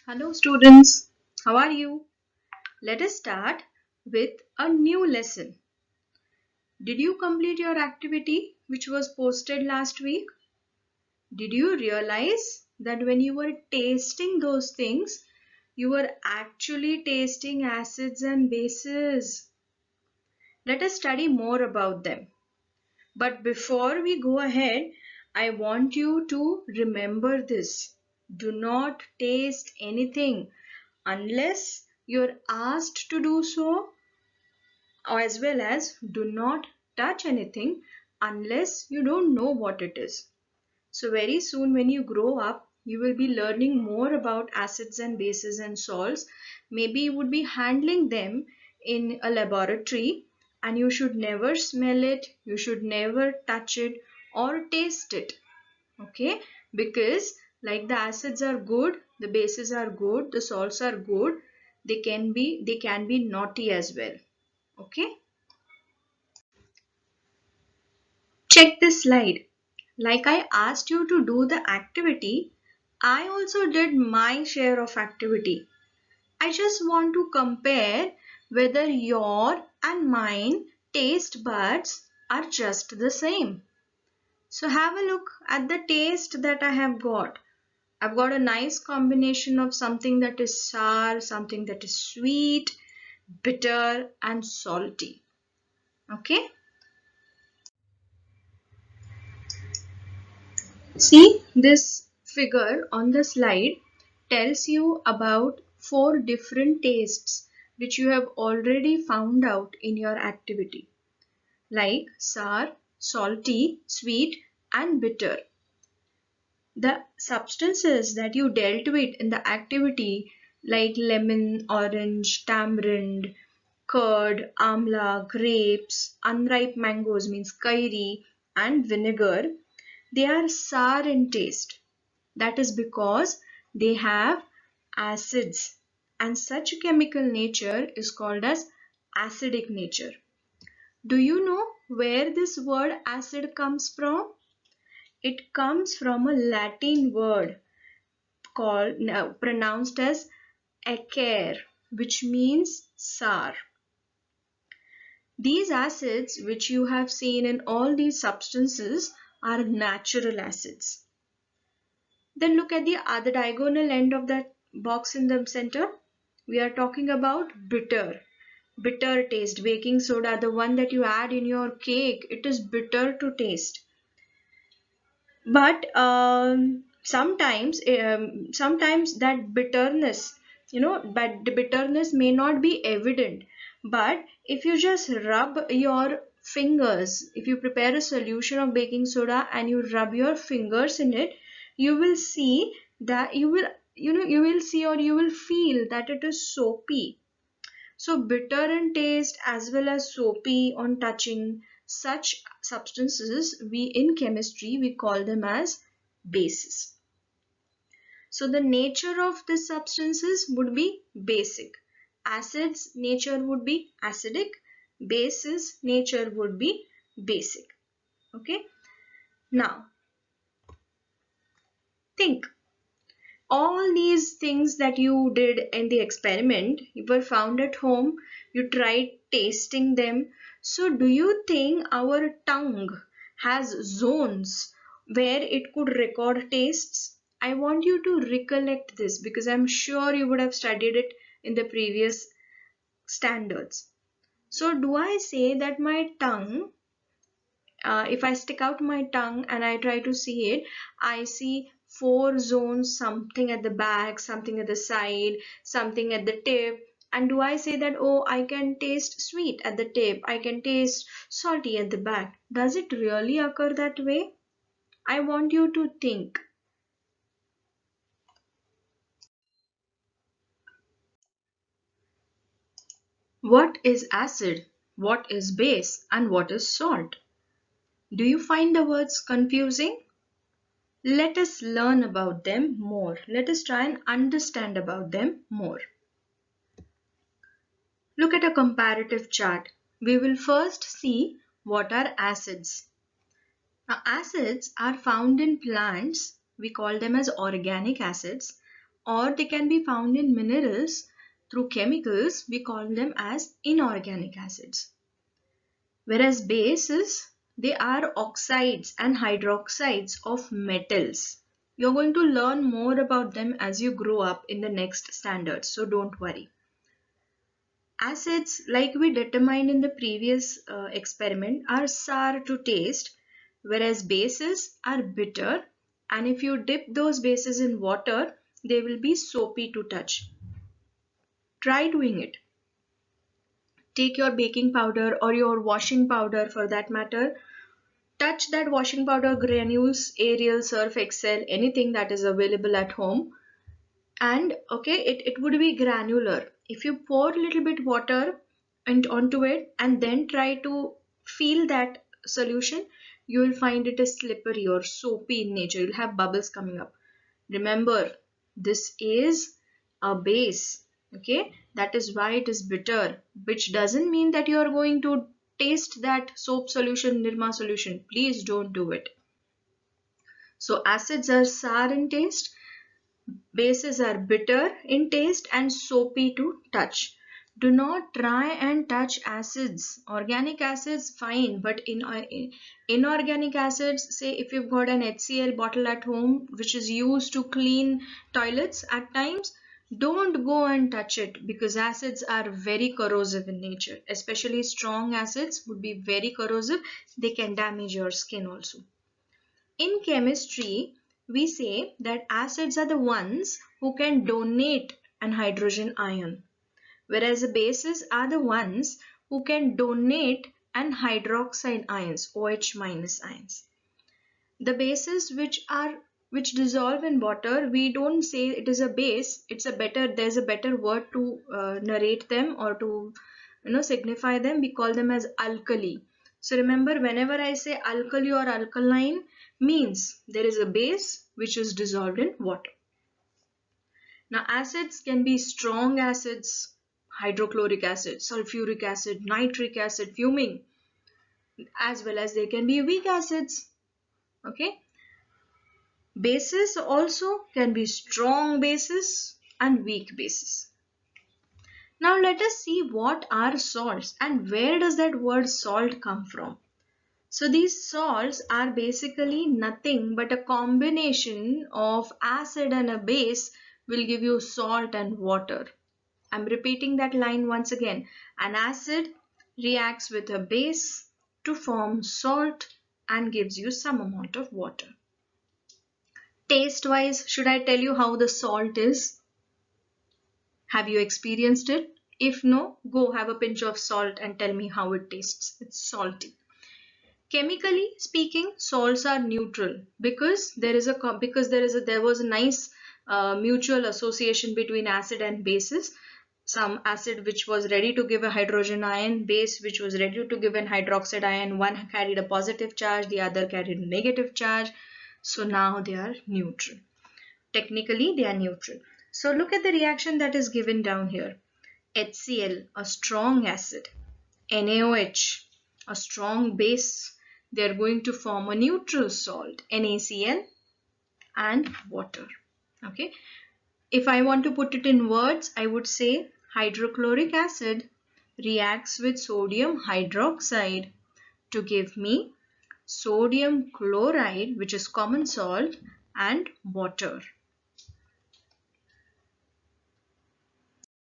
Hello students, how are you? Let us start with a new lesson. Did you complete your activity which was posted last week? Did you realize that when you were tasting those things, you were actually tasting acids and bases? Let us study more about them. But before we go ahead, I want you to remember this. Do not taste anything unless you're asked to do so, as well as do not touch anything unless you don't know what it is. So very soon when you grow up, you will be learning more about acids and bases and salts. Maybe you would be handling them in a laboratory, and you should never smell it, you should never touch it or taste it. Okay, because like the acids are good, the bases are good, the salts are good, they can be naughty as well. Okay, check this slide. Like I asked you to do the activity, I also did my share of activity. I just want to compare whether your and mine taste buds are just the same. So have a look at the taste that I have got. I've got a nice combination of something that is sour, something that is sweet, bitter and salty. Okay. See, this figure on the slide tells you about four different tastes which you have already found out in your activity, like sour, salty, sweet and bitter. The substances that you dealt with in the activity, like lemon, orange, tamarind, curd, amla, grapes, unripe mangoes means kairi, and vinegar, they are sour in taste. That is because they have acids, and such chemical nature is called as acidic nature. Do you know where this word acid comes from? It comes from a Latin word called pronounced as acer, which means sour. These acids which you have seen in all these substances are natural acids. Then look at the other diagonal end of that box in the center. We are talking about bitter. Bitter taste. Baking soda, the one that you add in your cake, it is bitter to taste. But sometimes that bitterness, but the bitterness may not be evident. But if you just rub your fingers, if you prepare a solution of baking soda and you rub your fingers in it, you will see that you will see or you will feel that it is soapy. So bitter in taste as well as soapy on touching, such substances we in chemistry we call them as bases. So the nature of these substances would be basic. Acids nature would be acidic, bases nature would be basic. Okay. Now think, all these things that you did in the experiment, you were found at home, you tried tasting them. So do you think our tongue has zones where it could record tastes? I want you to recollect this because I'm sure you would have studied it in the previous standards. So do I say that my tongue, if I stick out my tongue and I try to see it, I see four zones, something at the back, something at the side, something at the tip. And do I say that, oh, I can taste sweet at the tip, I can taste salty at the back? Does it really occur that way? I want you to think. What is acid? What is base? And what is salt? Do you find the words confusing? Let us learn about them more. Let us try and understand about them more. Look at a comparative chart. We will first see what are acids. Now, acids are found in plants. We call them as organic acids. or they can be found in minerals through chemicals. We call them as inorganic acids. Whereas bases, they are oxides and hydroxides of metals. You're going to learn more about them as you grow up in the next standards, so don't worry. Acids, like we determined in the previous experiment, are sour to taste, whereas bases are bitter, and if you dip those bases in water, they will be soapy to touch. Try doing it. Take your baking powder or your washing powder for that matter, touch that washing powder granules, Ariel, Surf Excel, anything that is available at home, and okay, it would be granular. If you pour a little bit water and onto it and then try to feel that solution, you will find it is slippery or soapy in nature. You'll have bubbles coming up. Remember, this is a base, okay? That is why it is bitter, which doesn't mean that you are going to taste that soap solution, Nirma solution. Please don't do it. So acids are sour in taste, bases are bitter in taste and soapy to touch. Do not try and touch acids. Organic acids, fine, but in inorganic acids, say if you've got an HCl bottle at home which is used to clean toilets at times, don't go and touch it because acids are very corrosive in nature. Especially strong acids would be very corrosive. They can damage your skin also. In chemistry, we say that acids are the ones who can donate an hydrogen ion, whereas the bases are the ones who can donate an hydroxide ions, OH minus ions. The bases which dissolve in water, we don't say it is a base. There's a better word to narrate them or to signify them. We call them as alkali. So remember, whenever I say alkali or alkaline, means there is a base which is dissolved in water. Now acids can be strong acids, hydrochloric acid, sulfuric acid, nitric acid, fuming, as well as they can be weak acids. Okay. Bases also can be strong bases and weak bases. Now let us see what are salts and where does that word salt come from. So these salts are basically nothing but a combination of acid and a base will give you salt and water. I'm repeating that line once again. An acid reacts with a base to form salt and gives you some amount of water. Taste wise, should I tell you how the salt is? Have you experienced it? If no, go have a pinch of salt and tell me how it tastes. It's salty. Chemically speaking, salts are neutral because there was a nice mutual association between acid and bases. Some acid which was ready to give a hydrogen ion, base which was ready to give an hydroxide ion. One carried a positive charge, the other carried a negative charge. So now they are neutral. Technically, they are neutral. So look at the reaction that is given down here. HCl, a strong acid. NaOH, a strong base. They are going to form a neutral salt, NaCl, and water. Okay. If I want to put it in words, I would say hydrochloric acid reacts with sodium hydroxide to give me sodium chloride, which is common salt, and water.